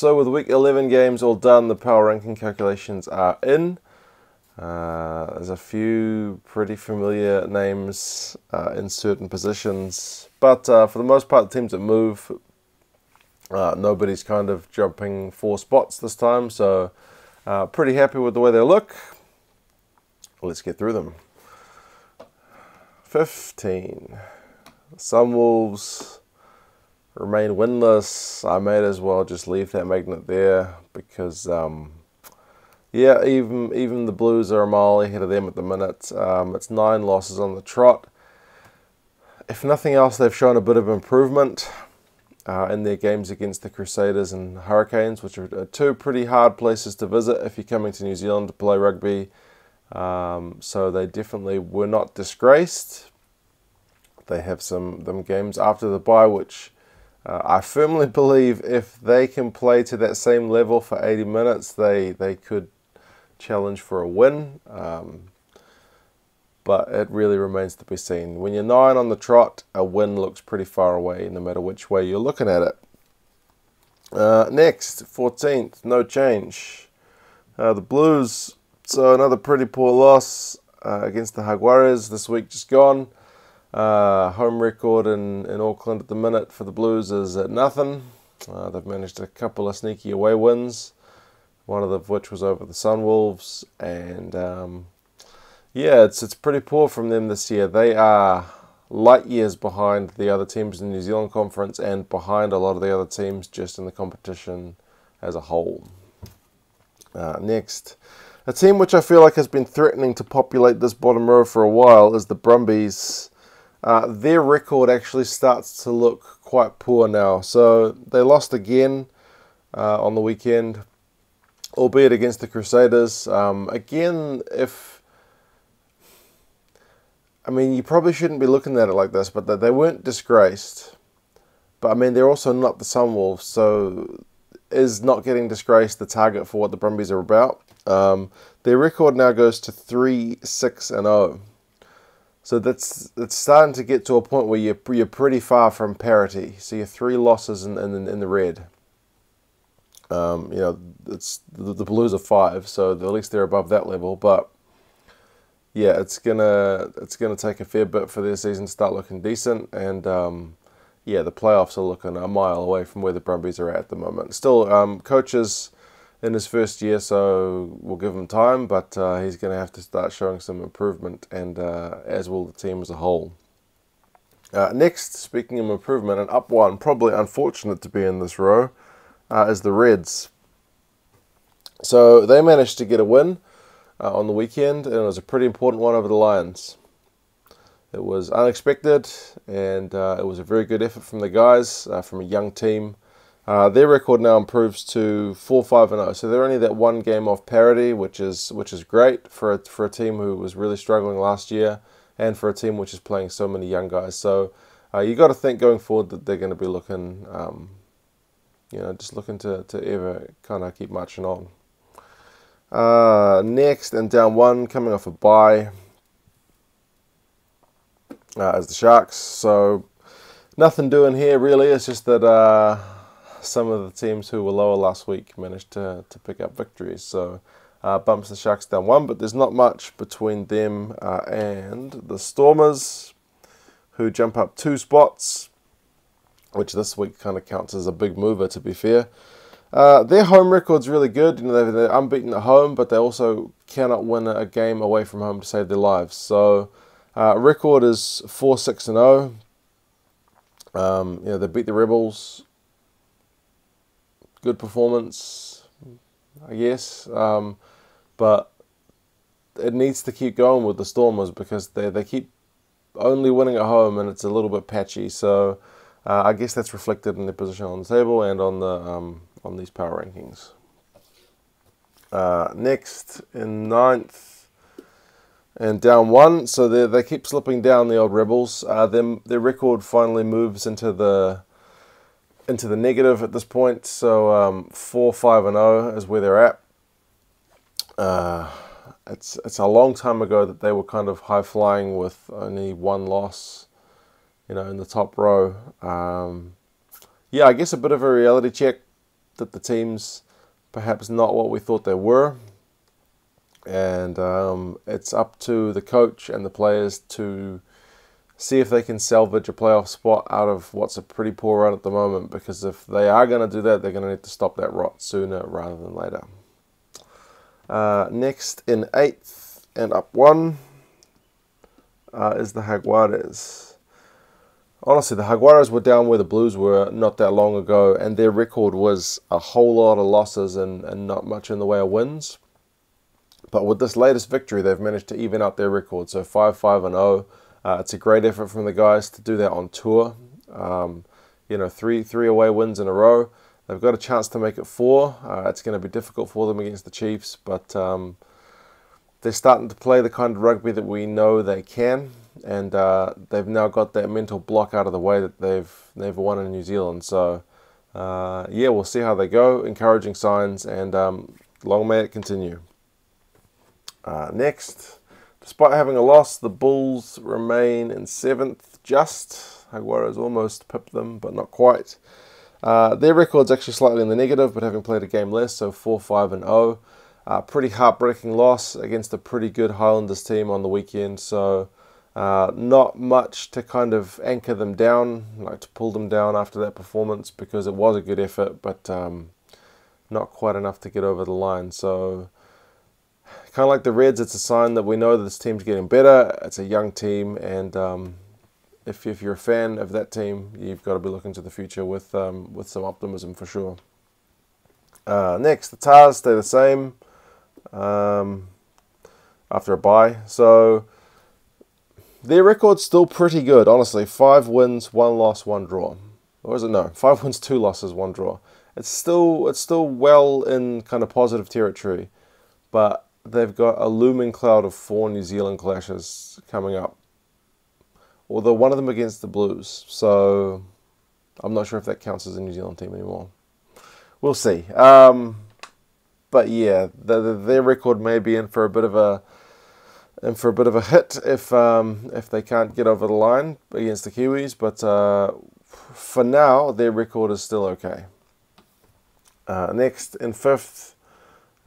So with week 11 games all done, the power ranking calculations are in. There's a few pretty familiar names in certain positions, but for the most part, the teams that move, nobody's kind of jumping 4 spots this time, so pretty happy with the way they look. Let's get through them. 15. Some Wolves remain winless. I may as well just leave that magnet there because, yeah, even the Blues are a mile ahead of them at the minute. It's 9 losses on the trot. If nothing else, they've shown a bit of improvement in their games against the Crusaders and Hurricanes, which are 2 pretty hard places to visit if you're coming to New Zealand to play rugby. So they definitely were not disgraced. They have them games after the bye, which I firmly believe if they can play to that same level for 80 minutes, they could challenge for a win. But it really remains to be seen. When you're 9 on the trot, a win looks pretty far away, no matter which way you're looking at it. Next, 14th, no change. The Blues, so another pretty poor loss against the Jaguares this week just gone. Home record in Auckland at the minute for the Blues is at nothing. They've managed a couple of sneaky away wins, one of which was over the Sunwolves, and yeah, it's pretty poor from them this year. They are light years behind the other teams in the New Zealand Conference and behind a lot of the other teams just in the competition as a whole. Next, a team which I feel like has been threatening to populate this bottom row for a while is the Brumbies. Their record actually starts to look quite poor now. So they lost again on the weekend, albeit against the Crusaders. Again, you probably shouldn't be looking at it like this, but they weren't disgraced. But I mean, they're also not the Sunwolves, so is not getting disgraced the target for what the Brumbies are about? Their record now goes to 3-6-0. So that's starting to get to a point where you're pretty far from parity. So you're 3 losses in the red. It's the Blues are 5, so at least they're above that level. But yeah, it's gonna take a fair bit for their season to start looking decent. And yeah, the playoffs are looking a mile away from where the Brumbies are at the moment. Still, coaches in his first year, so we'll give him time, but he's going to have to start showing some improvement, and as will the team as a whole. Next, speaking of improvement, an up one, probably unfortunate to be in this row, is the Reds. So they managed to get a win on the weekend, and it was a pretty important one over the Lions. It was unexpected, and it was a very good effort from the guys, from a young team. Their record now improves to 4-5-0, so they're only that 1 game off parity, which is great for a team who was really struggling last year, and for a team which is playing so many young guys. So you got to think going forward that they're going to be looking, just looking to ever kind of keep marching on. Next, and down 1, coming off a bye, is the Sharks. So nothing doing here really. It's just that some of the teams who were lower last week managed to pick up victories. So bumps the Sharks down 1, but there's not much between them and the Stormers, who jump up 2 spots, which this week kind of counts as a big mover, to be fair. Their home record's really good. They're unbeaten at home, but they also cannot win a game away from home to save their lives. So record is 4-6-0. They beat the Rebels. Good performance, I guess. But it needs to keep going with the Stormers because they keep only winning at home, and it's a little bit patchy. So I guess that's reflected in their position on the table and on these power rankings. Next, in 9th and down 1, so they keep slipping down, the old Rebels. Their record finally moves into the negative at this point, so 4-5-0 is where they're at. It's a long time ago that they were kind of high flying with only 1 loss, in the top row. Yeah, I guess a bit of a reality check that the team's perhaps not what we thought they were. And it's up to the coach and the players to see if they can salvage a playoff spot out of what's a pretty poor run at the moment, because if they are going to do that, they're going to need to stop that rot sooner rather than later. Next in 8th and up 1 is the Jaguares. Honestly, the Jaguares were down where the Blues were not that long ago, and their record was a whole lot of losses and not much in the way of wins. But with this latest victory, they've managed to even out their record. So 5-5-0. It's a great effort from the guys to do that on tour. You know, three away wins in a row. They've got a chance to make it 4. It's going to be difficult for them against the Chiefs, but they're starting to play the kind of rugby that we know they can, and they've now got that mental block out of the way that they've won in New Zealand. So yeah, we'll see how they go. Encouraging signs, and long may it continue. Next, despite having a loss, the Bulls remain in 7th, just. Jaguares almost pipped them, but not quite. Their record's actually slightly in the negative, but having played a game less, so 4-5-0. Pretty heartbreaking loss against a pretty good Highlanders team on the weekend, so not much to kind of anchor them down, like to pull them down after that performance, because it was a good effort, but not quite enough to get over the line. So kind of like the Reds, it's a sign that we know that this team's getting better. It's a young team, and if you're a fan of that team, you've got to be looking to the future with some optimism for sure. Next, the Tars stay the same after a bye. So their record's still pretty good, honestly. 5 wins, 1 loss, 1 draw. Or is it? No, 5 wins, 2 losses, 1 draw. It's still well in kind of positive territory, but they've got a looming cloud of 4 New Zealand clashes coming up. Although one of them against the Blues, so I'm not sure if that counts as a New Zealand team anymore. We'll see. But yeah, their record may be in for a bit of a hit if they can't get over the line against the Kiwis. But for now, their record is still okay. Next, in 5th,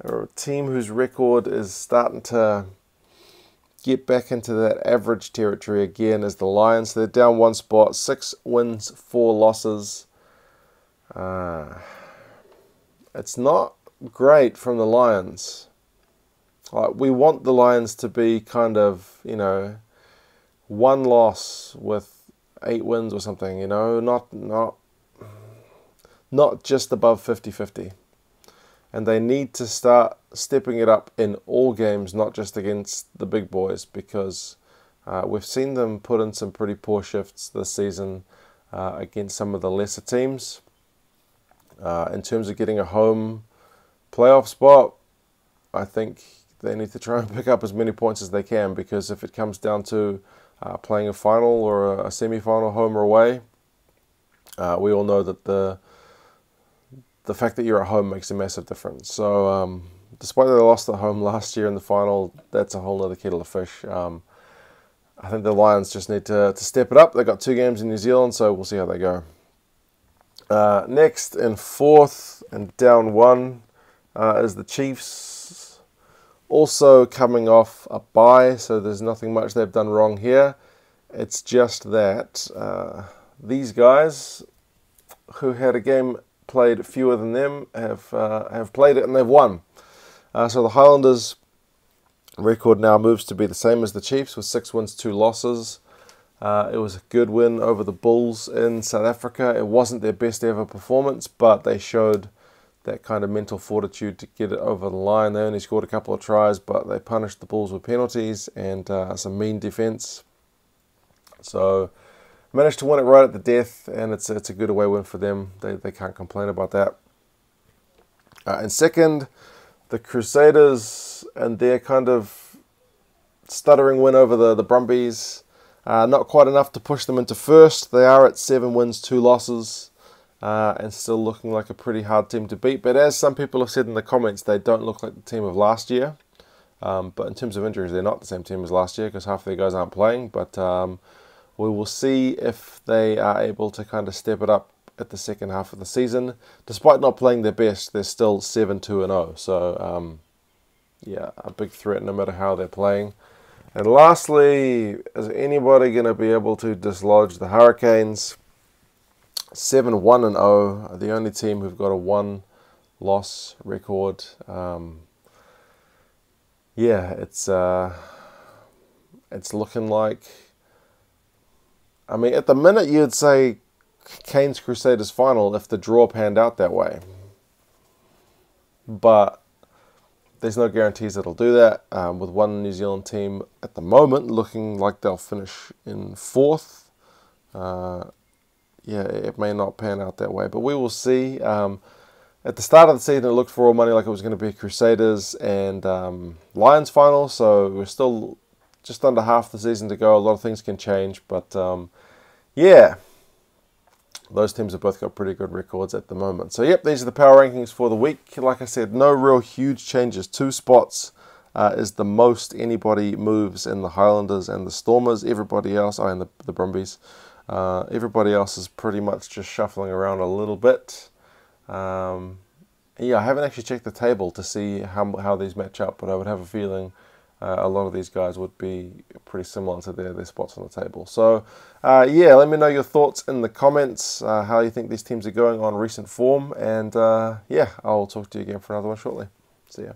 a team whose record is starting to get back into that average territory again is the Lions. They're down 1 spot, 6 wins, 4 losses. It's not great from the Lions. Like, we want the Lions to be kind of, you know, 1 loss with 8 wins or something, you know, not just above 50-50. And they need to start stepping it up in all games, not just against the big boys, because we've seen them put in some pretty poor shifts this season against some of the lesser teams. In terms of getting a home playoff spot, I think they need to try and pick up as many points as they can, because if it comes down to playing a final or a semi-final home or away, we all know that the fact that you're at home makes a massive difference. So despite that they lost at home last year in the final, that's a whole other kettle of fish. I think the Lions just need to step it up. They've got 2 games in New Zealand, so we'll see how they go. Next, in 4th and down 1 is the Chiefs. Also coming off a bye, so there's nothing much they've done wrong here. It's just that these guys who had a game played fewer than them have played it and they've won. So the Highlanders' record now moves to be the same as the Chiefs with 6 wins, 2 losses. It was a good win over the Bulls in South Africa. It wasn't their best ever performance, but they showed that kind of mental fortitude to get it over the line. They only scored a couple of tries, but they punished the Bulls with penalties and some mean defense. So managed to win it right at the death, and it's a good away win for them. They can't complain about that. In 2nd, the Crusaders and their kind of stuttering win over the Brumbies. Not quite enough to push them into 1st. They are at 7 wins, 2 losses, and still looking like a pretty hard team to beat. But as some people have said in the comments, they don't look like the team of last year. But in terms of injuries, they're not the same team as last year because half their guys aren't playing. But we will see if they are able to kind of step it up at the second half of the season. Despite not playing their best, they're still 7-2-0. So, yeah, a big threat no matter how they're playing. And lastly, is anybody going to be able to dislodge the Hurricanes? 7-1-0, the only team who've got a 1-loss record. Yeah, it's looking like, I mean, at the minute you'd say Canes Crusaders final if the draw panned out that way. But there's no guarantees it'll do that. With one New Zealand team at the moment looking like they'll finish in 4th. Yeah, it may not pan out that way, but we will see. At the start of the season, it looked for all money like it was going to be Crusaders and Lions final, so we're still just under half the season to go. A lot of things can change, but yeah, those teams have both got pretty good records at the moment. So yep, these are the power rankings for the week. Like I said, no real huge changes. 2 spots is the most anybody moves in the Highlanders and the Stormers. Everybody else, and the Brumbies, everybody else is pretty much just shuffling around a little bit. Yeah, I haven't actually checked the table to see how these match up, but I would have a feeling a lot of these guys would be pretty similar to their spots on the table. So, yeah, let me know your thoughts in the comments, how you think these teams are going on recent form, and yeah, I'll talk to you again for another one shortly. See ya.